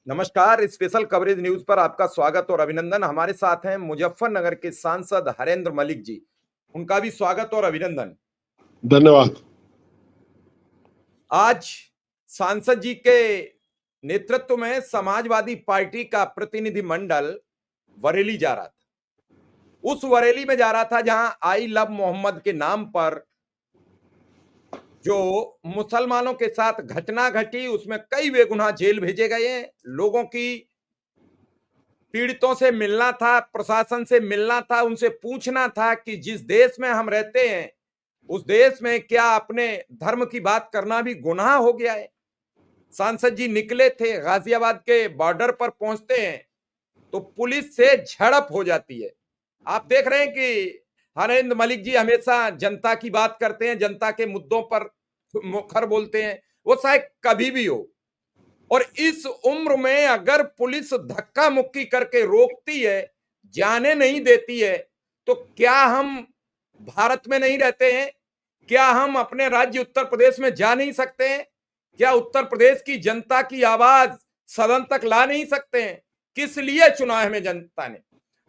नमस्कार। Special coverage news पर आपका स्वागत और अभिनंदन। हमारे साथ हैं मुजफ्फरनगर के सांसद हरेंद्र मलिक जी। उनका भी स्वागत और अभिनंदन। धन्यवाद। आज सांसद जी के नेतृत्व में समाजवादी पार्टी का प्रतिनिधिमंडल बरेली जा रहा था। उस बरेली में जा रहा था जहां आई लव मोहम्मद के नाम पर जो मुसलमानों के साथ घटना घटी, उसमें कई बेगुनाह जेल भेजे गए। लोगों की पीड़ितों से मिलना था, प्रशासन से मिलना था, उनसे पूछना था कि जिस देश में हम रहते हैं उस देश में क्या अपने धर्म की बात करना भी गुनाह हो गया है। सांसद जी निकले थे, गाजियाबाद के बॉर्डर पर पहुंचते हैं तो पुलिस से झड़प हो जाती है। आप देख रहे हैं कि हरेंद्र मलिक जी हमेशा जनता की बात करते हैं, जनता के मुद्दों पर मुखर बोलते हैं, वो शायद कभी भी हो। और इस उम्र में अगर पुलिस धक्का मुक्की करके रोकती है, जाने नहीं देती है, तो क्या हम भारत में नहीं रहते हैं? क्या हम अपने राज्य उत्तर प्रदेश में जा नहीं सकते हैं? क्या उत्तर प्रदेश की जनता की आवाज सदन तक ला नहीं सकते हैं? किस लिए चुना हमें जनता ने?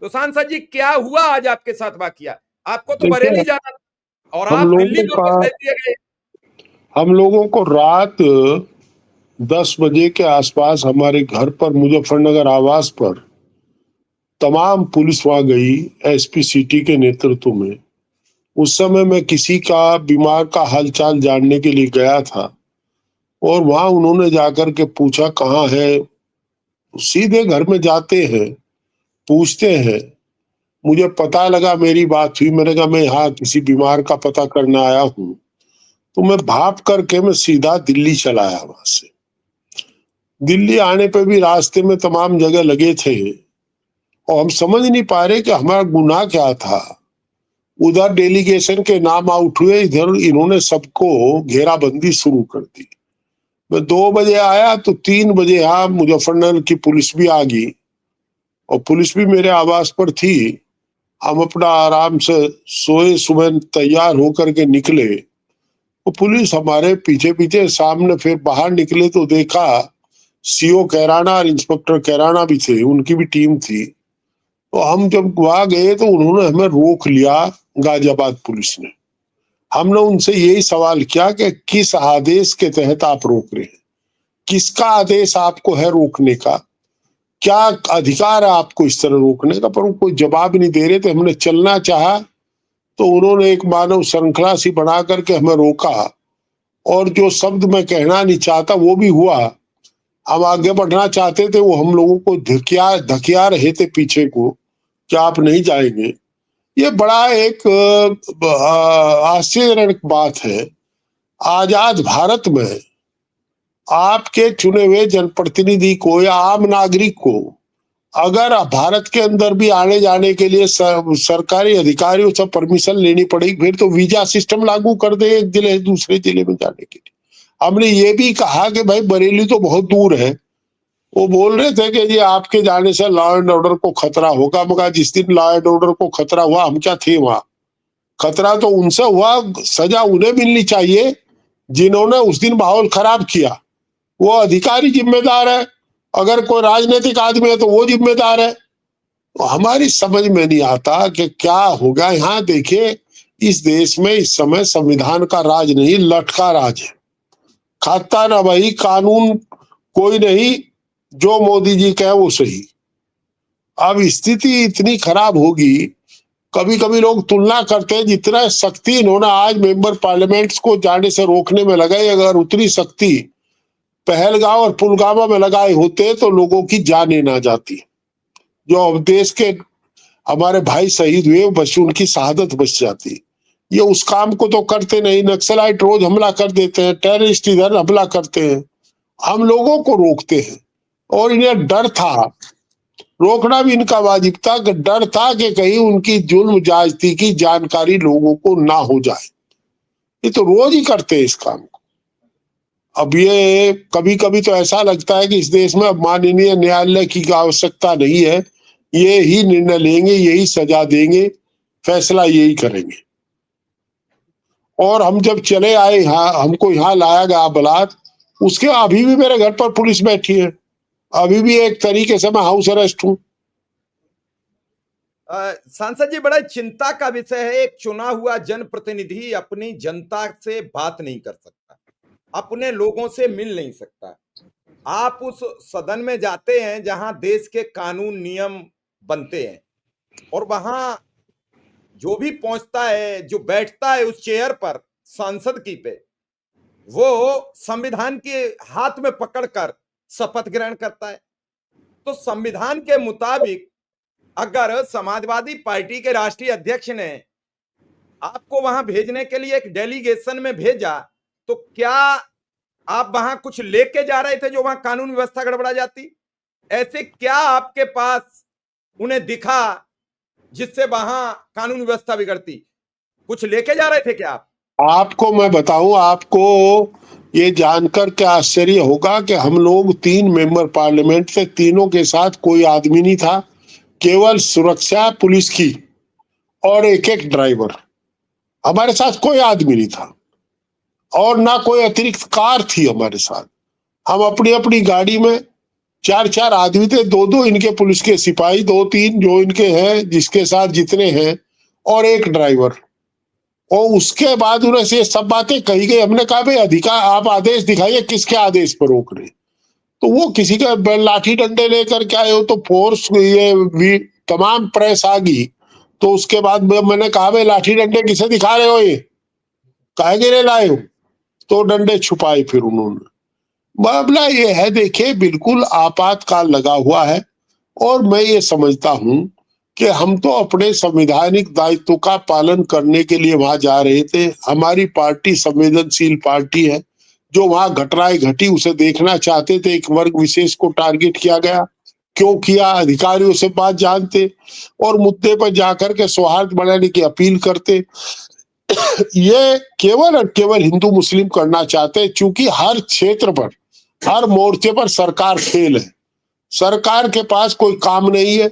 तो सांसद जी, क्या हुआ आज आपके साथ वाकया? आपको तो बरेली देखिए, जाना था और हम आप दिल्ली लोगों का वापस भेज दिए गए। हम लोगों को रात 10 बजे के आसपास हमारे घर पर मुजफ्फरनगर आवास पर तमाम पुलिस वहां गई, एसपी सिटी के नेतृत्व में। उस समय मैं किसी का बीमार का हालचाल जानने के लिए गया था और वहां उन्होंने जाकर के पूछा कहाँ है। सीधे घर में जाते हैं, पूछते हैं। मुझे पता लगा, मेरी बात हुई, मैंने कहा मैं यहाँ किसी बीमार का पता करने आया हूँ। तो मैं भाप करके मैं सीधा दिल्ली चला आया। वहां से दिल्ली आने पे भी रास्ते में तमाम जगह लगे थे और हम समझ नहीं पा रहे कि हमारा गुनाह क्या था। उधर डेलीगेशन के नाम आउट हुए, इधर इन्होंने सबको घेराबंदी शुरू कर दी। मैं 2 बजे आया तो 3 बजे यहाँ मुजफ्फरनगर की पुलिस भी आ गई और पुलिस भी मेरे आवास पर थी। हम अपना आराम से सोए, सुबह तैयार होकर के निकले। वो पुलिस हमारे पीछे पीछे, सामने फिर बाहर निकले तो देखा सीओ कैराना और इंस्पेक्टर कैराना भी थे, उनकी भी टीम थी। तो हम जब वहां गए तो उन्होंने हमें रोक लिया, गाजियाबाद पुलिस ने। हमने उनसे यही सवाल किया कि किस आदेश के तहत आप रोक रहे हैं, किसका आदेश आपको है रोकने का, क्या अधिकार है आपको इस तरह रोकने का। पर वो कोई जवाब नहीं दे रहे थे। हमने चलना चाहा तो उन्होंने एक मानव श्रृंखला सी बना करके हमें रोका और जो शब्द मैं कहना नहीं चाहता वो भी हुआ। हम आगे बढ़ना चाहते थे, वो हम लोगों को धकिया रहे थे पीछे को, क्या आप नहीं जाएंगे। ये बड़ा एक आश्चर्यजनक बात है। आजाद भारत में आपके चुने हुए जनप्रतिनिधि को या आम नागरिक को अगर भारत के अंदर भी आने जाने के लिए सरकारी अधिकारियों से परमिशन लेनी पड़ेगी, फिर तो वीजा सिस्टम लागू कर दे एक जिले से दूसरे जिले में जाने के लिए। हमने ये भी कहा कि भाई बरेली तो बहुत दूर है। वो बोल रहे थे कि ये आपके जाने से लॉ एंड ऑर्डर को खतरा होगा। मगर जिस दिन लॉ एंड ऑर्डर को खतरा हुआ, हम क्या थे वहां? खतरा तो उनसे हुआ, सजा उन्हें मिलनी चाहिए जिन्होंने उस दिन माहौल खराब किया। वो अधिकारी जिम्मेदार है, अगर कोई राजनीतिक आदमी है तो वो जिम्मेदार है। तो हमारी समझ में नहीं आता कि क्या होगा। यहाँ देखिए, इस देश में इस समय संविधान का राज नहीं, लठ का राज है। खाता ना भाई, कानून कोई नहीं, जो मोदी जी कहे वो सही। अब स्थिति इतनी खराब होगी। कभी कभी लोग तुलना करते हैं, जितना शक्ति इन्होंने आज मेंबर पार्लियामेंट्स को जाने से रोकने में लगाई, अगर उतनी शक्ति पहलगांव और पुलवामा में लगाए होते तो लोगों की जाने ना जाती। जो अब देश के हमारे भाई शहीद हुए, बस उनकी शहादत बच जाती। ये उस काम को तो करते नहीं। नक्सलाइट रोज हमला कर देते हैं, टेररिस्ट इधर हमला करते हैं, हम लोगों को रोकते हैं। और इन्हें डर था, रोकना भी इनका वाजिब था, कि डर था कि कहीं उनकी जुल्म ज्यादती की जानकारी लोगों को ना हो जाए। ये तो रोज ही करते हैं इस काम को। अब ये कभी कभी तो ऐसा लगता है कि इस देश में अब माननीय न्यायालय की आवश्यकता नहीं है, ये ही निर्णय लेंगे, यही सजा देंगे, फैसला यही करेंगे। और हम जब चले आए यहाँ, हमको यहाँ लाया गया बलात्, उसके अभी भी मेरे घर पर पुलिस बैठी है। अभी भी एक तरीके से मैं हाउस अरेस्ट हूं। सांसद जी, बड़ा चिंता का विषय है, एक चुना हुआ जनप्रतिनिधि अपनी जनता से बात नहीं कर सकता, अपने लोगों से मिल नहीं सकता। आप उस सदन में जाते हैं जहां देश के कानून नियम बनते हैं, और वहां जो भी पहुंचता है, जो बैठता है उस चेयर पर सांसद की पे, वो संविधान के हाथ में पकड़कर शपथ ग्रहण करता है। तो संविधान के मुताबिक अगर समाजवादी पार्टी के राष्ट्रीय अध्यक्ष ने आपको वहां भेजने के लिए एक डेलीगेशन में भेजा, तो क्या आप वहां कुछ लेके जा रहे थे जो वहां कानून व्यवस्था गड़बड़ा जाती? ऐसे क्या आपके पास उन्हें दिखा जिससे वहां कानून व्यवस्था बिगड़ती? कुछ लेके जा रहे थे क्या आप? आपको मैं बताऊं, आपको ये जानकर क्या आश्चर्य होगा कि हम लोग 3 मेंबर पार्लियामेंट थे, तीनों के साथ कोई आदमी नहीं था, केवल सुरक्षा पुलिस की और एक एक ड्राइवर। हमारे साथ कोई आदमी नहीं था और ना कोई अतिरिक्त कार थी हमारे साथ। हम अपनी अपनी गाड़ी में 4-4 आदमी थे, 2-2 इनके पुलिस के सिपाही, 2-3 जो इनके हैं, जिसके साथ जितने हैं, और एक ड्राइवर। और उसके बाद उन्हें से सब बातें कही गई। हमने कहा भाई अधिकार, आप आदेश दिखाइए, किसके आदेश पर रोक रहे? तो वो किसी का लाठी डंडे लेकर के आए हो, तो फोर्स ये तमाम प्रेस आ गई। तो उसके बाद मैंने कहा भाई लाठी डंडे किसे दिखा रहे हो, ये काहे गिरे लाए हो? तो डंडे छुपाए फिर उन्होंने। मामला ये है, देखिए बिल्कुल आपातकाल लगा हुआ है, और मैं ये समझता हूं कि हम तो अपने संवैधानिक दायित्व का पालन करने के लिए वहां जा रहे थे। हमारी पार्टी संवेदनशील पार्टी है, जो वहां घटनाएं घटी उसे देखना चाहते थे। एक वर्ग विशेष को टारगेट किया गया, क्यों किया? अधिकारियों से बात जानते और मुद्दे पर जाकर के सौहार्द बनाने की अपील करते। ये केवल और केवल हिंदू मुस्लिम करना चाहते हैं, चूंकि हर क्षेत्र पर, हर मोर्चे पर सरकार फेल है। सरकार के पास कोई काम नहीं है,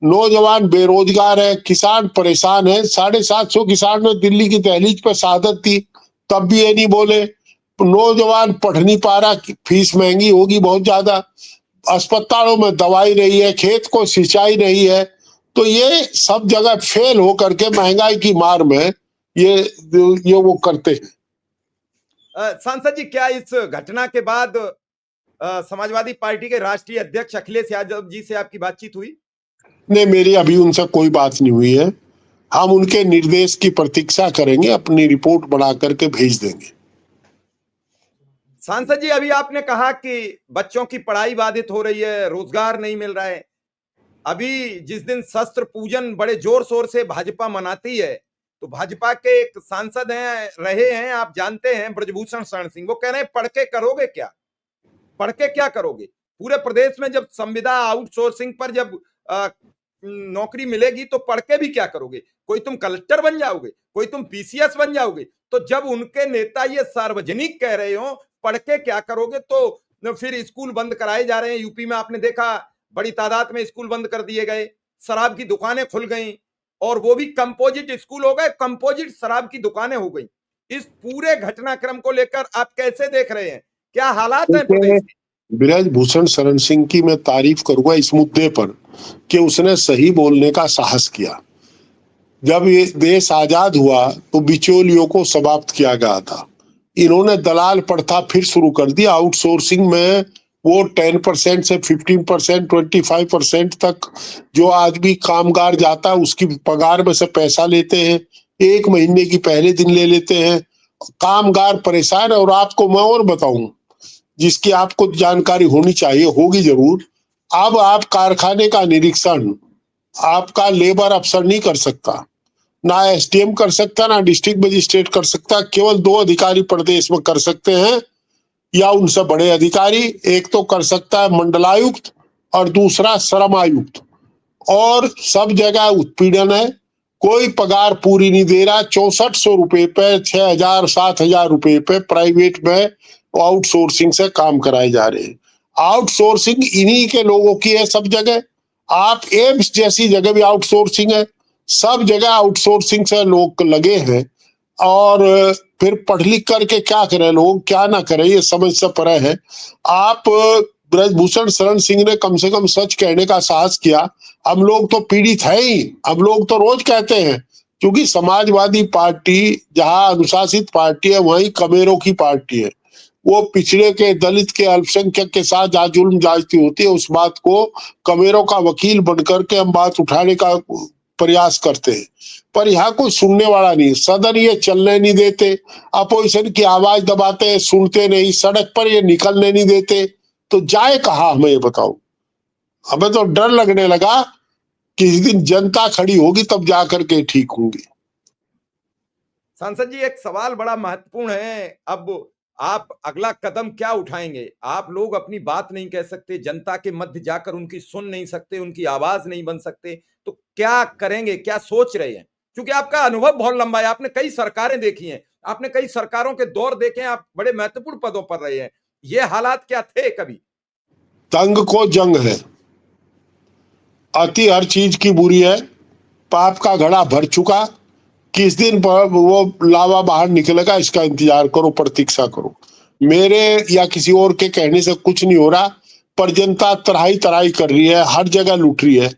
नौजवान बेरोजगार है, किसान परेशान है। 750 किसान ने दिल्ली की दहलीज पर शहादत दी, तब भी ये नहीं बोले। नौजवान पढ़ नहीं पा रहा, फीस महंगी होगी बहुत ज्यादा, अस्पतालों में दवाई नहीं है, खेत को सिंचाई नहीं है। तो ये सब जगह फेल होकर के महंगाई की मार में ये वो करते हैं। सांसद जी, क्या इस घटना के बाद समाजवादी पार्टी के राष्ट्रीय अध्यक्ष अखिलेश यादव जी से आपकी बातचीत हुई? नहीं, मेरी अभी उनसे कोई बात नहीं हुई है। हम उनके निर्देश की प्रतीक्षा करेंगे, अपनी रिपोर्ट बना करके भेज देंगे। सांसद जी, अभी आपने कहा कि बच्चों की पढ़ाई बाधित हो रही है, रोजगार नहीं मिल रहा है। अभी जिस दिन शस्त्र पूजन बड़े जोर शोर से भाजपा मनाती है, तो भाजपा के एक सांसद हैं, रहे हैं, आप जानते हैं, ब्रजभूषण शरण सिंह, वो कह रहे हैं पढ़ के करोगे क्या? पढ़ के क्या करोगे? पूरे प्रदेश में जब संविदा आउटसोर्सिंग पर जब नौकरी मिलेगी तो पढ़ के भी क्या करोगे? कोई तुम कलेक्टर बन जाओगे, कोई तुम पीसीएस बन जाओगे। तो जब उनके नेता ये सार्वजनिक कह रहे हो पढ़ के क्या करोगे, तो फिर स्कूल बंद कराए जा रहे हैं। यूपी में आपने देखा, बड़ी तादाद में स्कूल बंद कर दिए गए, शराब की दुकानें खुल गई, और वो भी कंपोजिट स्कूल हो गए, कंपोजिट शराब की दुकानें हो गई। इस पूरे घटनाक्रम को लेकर आप कैसे देख रहे हैं? क्या हालात हैं प्रदेश के? ब्रजभूषण शरण सिंह की मैं तारीफ करूंगा इस मुद्दे पर कि उसने सही बोलने का साहस किया। जब ये देश आजाद हुआ तो बिचौलियों को समाप्त किया गया था। इन्होंने दलाल प्रथा फिर शुरू कर दी। आउटसोर्सिंग में वो 10% से 15%, 25% तक जो आदमी कामगार जाता है उसकी पगार में से पैसा लेते हैं, 1 महीने की पहले दिन ले लेते हैं। कामगार परेशान है। और आपको मैं और बताऊं, जिसकी आपको जानकारी होनी चाहिए, होगी जरूर। अब आप कारखाने का निरीक्षण आपका लेबर अफसर नहीं कर सकता, ना एसडीएम कर सकता, ना डिस्ट्रिक्ट मजिस्ट्रेट कर सकता। केवल 2 अधिकारी प्रदेश में कर सकते हैं, या उनसे बड़े अधिकारी। एक तो कर सकता है मंडलायुक्त और दूसरा श्रम आयुक्त। और सब जगह उत्पीड़न है, कोई पगार पूरी नहीं दे रहा। 6400 रुपए पे, 6000 7000 रुपए पे प्राइवेट में आउटसोर्सिंग से काम कराए जा रहे हैं। आउटसोर्सिंग इन्हीं के लोगों की है सब जगह। आप एम्स जैसी जगह भी आउटसोर्सिंग है, सब जगह आउटसोर्सिंग से लोग लगे हैं। और फिर पढ़ लिख करके क्या करें लोग, क्या ना करें, ये समझ से परे है। आप ब्रजभूषण शरण सिंह ने कम से कम सच कहने का साहस किया। हम लोग तो पीड़ित है ही, हम लोग तो रोज कहते हैं, क्योंकि समाजवादी पार्टी जहां अनुशासित पार्टी है वहीं कमेरों की पार्टी है। वो पिछड़े के, दलित के, अल्पसंख्यक के साथ जहाँ जुल्म ज्यादती होती है उस बात को कमेरों का वकील बनकर के हम बात उठाने का प्रयास करते हैं। पर यहाँ कोई सुनने वाला नहीं, सदन ये चलने नहीं देते, अपोजिशन की आवाज दबाते हैं, सुनते नहीं, सड़क पर ये निकलने नहीं देते, तो जाए कहाँ हमें ये बताओ। हमें तो डर लगने लगा कि इस दिन जनता खड़ी होगी तब जाकर के ठीक होंगी। सांसद जी, एक सवाल बड़ा महत्वपूर्ण है। अब आप अगला कदम क्या उठाएंगे? आप लोग अपनी बात नहीं कह सकते, जनता के मध्य जाकर उनकी सुन नहीं सकते, उनकी आवाज नहीं बन सकते, तो क्या करेंगे, क्या सोच रहे हैं? क्योंकि आपका अनुभव बहुत लंबा है, आपने कई सरकारें देखी हैं, आपने कई सरकारों के दौर देखे हैं, आप बड़े महत्वपूर्ण पदों पर रहे हैं। ये हालात क्या थे कभी? तंग को जंग है, अति हर चीज की बुरी है, पाप का घड़ा भर चुका, किस दिन पर वो लावा बाहर निकलेगा इसका इंतजार करो, प्रतीक्षा करो। मेरे या किसी और के कहने से कुछ नहीं हो रहा, पर जनता तराई तराई कर रही है, हर जगह लूट रही है।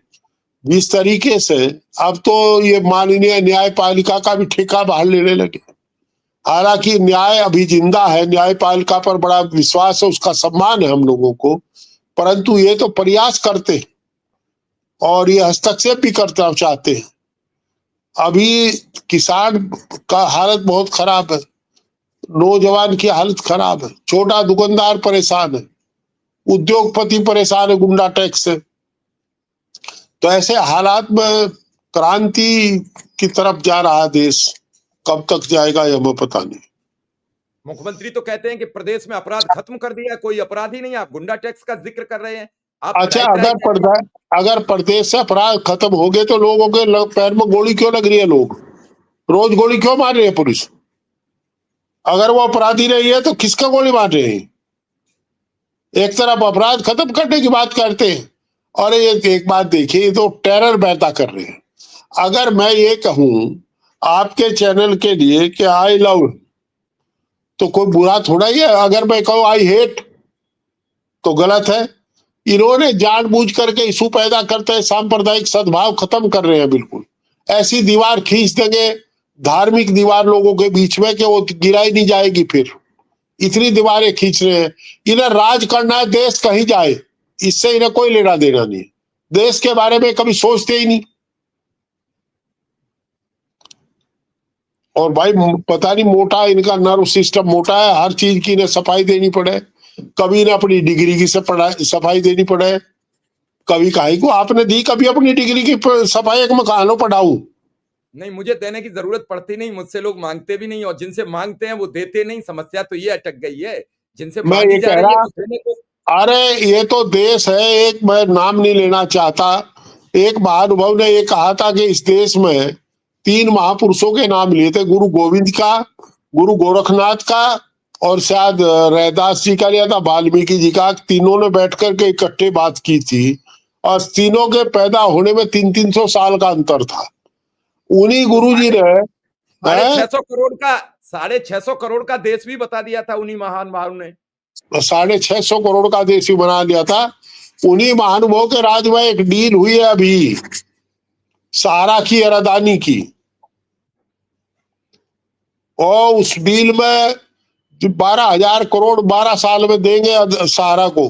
जिस तरीके से अब तो ये माननीय न्यायपालिका का भी ठेका बाहर लेने लगे। हालांकि न्याय अभी जिंदा है, न्यायपालिका पर बड़ा विश्वास है, उसका सम्मान है हम लोगों को, परंतु ये तो प्रयास करते हैं और ये हस्तक्षेप भी करना चाहते हैं। अभी किसान का हालत बहुत खराब है, नौजवान की हालत खराब है, छोटा दुकानदार परेशान है, उद्योगपति परेशान है गुंडा टैक्स से। तो ऐसे हालात में क्रांति की तरफ जा रहा देश, कब तक जाएगा ये हमें पता नहीं। मुख्यमंत्री तो कहते हैं कि प्रदेश में अपराध खत्म कर दिया, कोई अपराध ही नहीं। आप गुंडा टैक्स का जिक्र कर रहे हैं, आप अच्छा, ट्राई ट्राई क्या? अगर प्रदेश से अपराध खत्म हो गए तो लोगों के पैर में गोली क्यों लग रही है? लोग रोज गोली क्यों मार रहे हैं पुलिस? अगर वो अपराधी नहीं है तो किसका गोली मार रहे हैं? एक तरफ अपराध खत्म करने की बात करते हैं और ये एक बात देखिए, ये तो टेरर पैदा कर रहे हैं। अगर मैं ये कहूं आपके चैनल के लिए कि आई लव, तो कोई बुरा थोड़ा ही है। अगर मैं कहूं आई हेट तो गलत है। इन्होंने जानबूझ करके इशू पैदा करते हैं, सांप्रदायिक सद्भाव खत्म कर रहे हैं बिल्कुल। ऐसी दीवार खींच देंगे, धार्मिक दीवार लोगों के बीच में, कि वो गिराई नहीं जाएगी। फिर इतनी दीवारें खींच रहे हैं। इन्हें राज करना है, देश कहीं जाए, इससे इन्हें कोई लेना देना नहीं। देश के बारे में कभी सोचते ही नहीं। और भाई पता नहीं, मोटा इनका नर्व सिस्टम मोटा है, हर चीज की इन्हें सफाई देनी पड़े। कभी इन्हें अपनी डिग्री की सफाई देनी पड़े, कभी काहे को आपने दी कभी अपनी डिग्री की सफाई, एक मैं कहानों पढ़ाऊं? नहीं, मुझे देने की जरूरत पड़ती नहीं, मुझसे लोग मांगते भी नहीं, और जिनसे मांगते हैं वो देते नहीं। समस्या तो ये अटक गई है, जिनसे मैं मांगी ये जा कह रही है रहा, वो देने को। अरे ये तो देश है एक, मैं नाम नहीं लेना चाहता, एक महानुभव ने ये कहा था कि इस देश में 3 महापुरुषों के नाम लिए थे, गुरु गोविंद का, गुरु गोरखनाथ का, और शायद रैदास जी का लिया था, वाल्मीकि जी का। तीनों ने बैठ करके इकट्ठे बात की थी और तीनों के पैदा होने में 300-300 साल का अंतर था। उन्हीं तो गुरु जी ने साढ़े 600 करोड़ का 650 करोड़ का देश भी बता दिया था उन्हीं महान महान ने। 650 करोड़ का देश भी बना लिया था। उन्हीं महानुभाव के राज में एक डील हुई है अभी, सहारा की और अदानी की, और उस डील में 12,000 करोड़ 12 साल में देंगे सहारा को।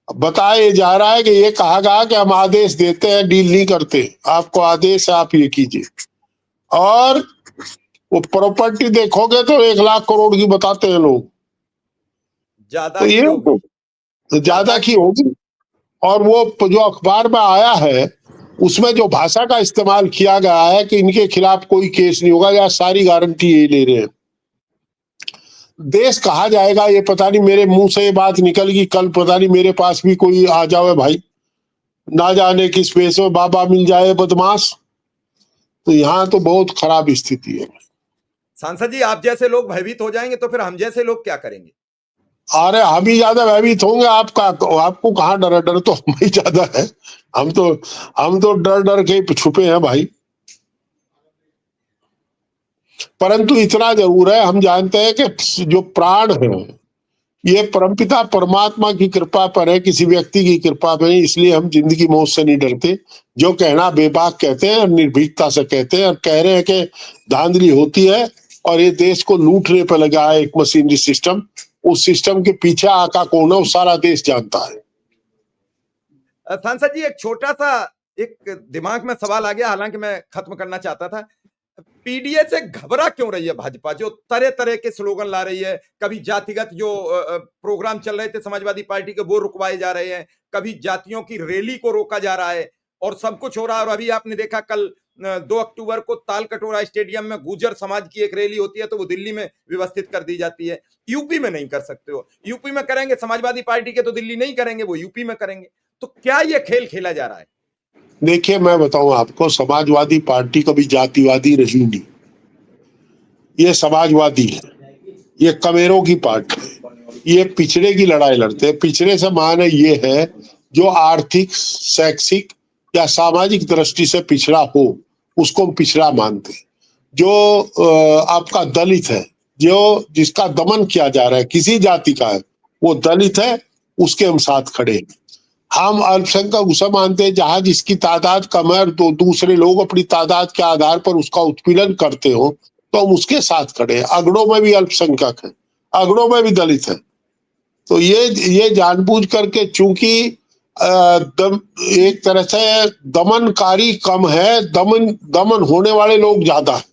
बताया जा रहा है कि ये कहा गया कि हम आदेश देते हैं, डील नहीं करते, आपको आदेश है आप ये कीजिए। और वो प्रॉपर्टी देखोगे तो 1,00,000 करोड़ की बताते हैं लोग। ज्यादा तो ये की होगी, तो ज्यादा की होगी। और वो जो अखबार में आया है उसमें जो भाषा का इस्तेमाल किया गया है कि इनके खिलाफ कोई केस नहीं होगा, या सारी गारंटी यही ले रहे हैं। देश कहा जाएगा ये पता नहीं, मेरे मुंह से ये बात निकल गई, कल पता नहीं मेरे पास भी कोई आ जावे भाई, ना जाने किस पेश में बाबा मिल जाए बदमाश। तो यहाँ तो बहुत खराब स्थिति है। सांसद जी, आप जैसे लोग भयभीत हो जाएंगे तो फिर हम जैसे लोग क्या करेंगे? अरे हम ही ज्यादा भयभीत होंगे, आपको कहाँ डर है? डर तो हम ही ज्यादा है। हम तो डर डर के छुपे हैं भाई। परंतु इतना जरूर है, हम जानते हैं कि जो प्राण है ये परमपिता परमात्मा की कृपा पर है, किसी व्यक्ति की कृपा पर नहीं। इसलिए हम जिंदगी मौत से नहीं डरते। जो कहना बेबाक कहते हैं और निर्भीकता से कहते हैं, और कह रहे हैं कि धांधली होती है और ये देश को लूटने पर लगा है एक मशीनरी सिस्टम। उस सिस्टम के पीछे आका कौन है वो सारा देश जानता है। सांसद जी, एक छोटा सा एक दिमाग में सवाल आ गया, हालांकि मैं खत्म करना चाहता था। पीडीए से घबरा क्यों रही है भाजपा, जो तरह तरह के स्लोगन ला रही है? कभी जातिगत जो प्रोग्राम चल रहे थे समाजवादी पार्टी के, वो रुकवाए जा रहे हैं, कभी जातियों की रैली को रोका जा रहा है, और सब कुछ हो रहा है। और अभी आपने देखा, कल 2 अक्टूबर को तालकटोरा स्टेडियम में गुर्जर समाज की एक रैली होती है, तो वो दिल्ली में व्यवस्थित कर दी जाती है। यूपी में नहीं कर सकते हो। यूपी में करेंगे समाजवादी पार्टी के, तो दिल्ली नहीं करेंगे, वो यूपी में करेंगे। तो क्या ये खेल खेला जा रहा है? देखिए, मैं बताऊं आपको, समाजवादी पार्टी कभी जातिवादी रही नहीं। ये समाजवादी है, ये कमेरों की पार्टी है, ये पिछड़े की लड़ाई लड़ते हैं। पिछड़े से माने ये है जो आर्थिक, शैक्षिक या सामाजिक दृष्टि से पिछड़ा हो, उसको हम पिछड़ा मानते हैं। जो आपका दलित है, जो जिसका दमन किया जा रहा है, किसी जाति का है, वो दलित है, उसके हम साथ खड़े हैं। हम अल्पसंख्यक उसे मानते हैं जहां जिसकी तादाद कम है, तो दूसरे लोग अपनी तादाद के आधार पर उसका उत्पीड़न करते हो, तो हम उसके साथ खड़े हैं। अगड़ों में भी अल्पसंख्यक है, अगड़ों में भी दलित है। तो ये जानबूझ करके, चूंकि एक तरह से दमनकारी कम है, दमन होने वाले लोग ज्यादा है,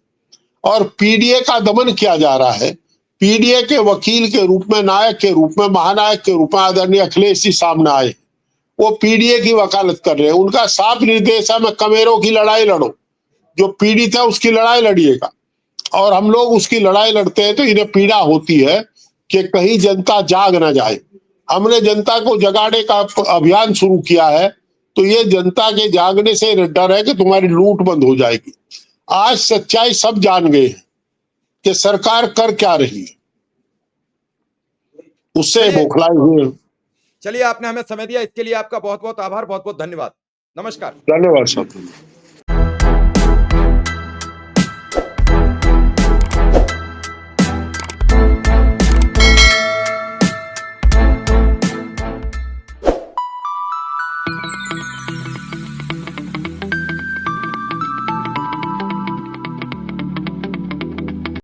और पीडीए का दमन किया जा रहा है। पीडीए के वकील के रूप में, नायक के रूप में, महानायक के रूप में आदरणीय अखिलेश जी सामने आए। वो पीडीए की वकालत कर रहे हैं। उनका साफ निर्देश है, मैं कमेरों की लड़ाई लड़ो, जो पीड़ित है उसकी लड़ाई लड़िएगा। और हम लोग उसकी लड़ाई लड़ते हैं तो इन्हें पीड़ा होती है कि कहीं जनता जाग ना जाए। हमने जनता को जगाने का अभियान शुरू किया है, तो ये जनता के जागने से डर है कि तुम्हारी लूट बंद हो जाएगी। आज सच्चाई सब जान गए कि सरकार कर क्या रही है, उससे चलिए, बौखलाए हुए। चलिए, आपने हमें समय दिया, इसके लिए आपका बहुत बहुत आभार, बहुत बहुत धन्यवाद। नमस्कार। धन्यवाद साहब।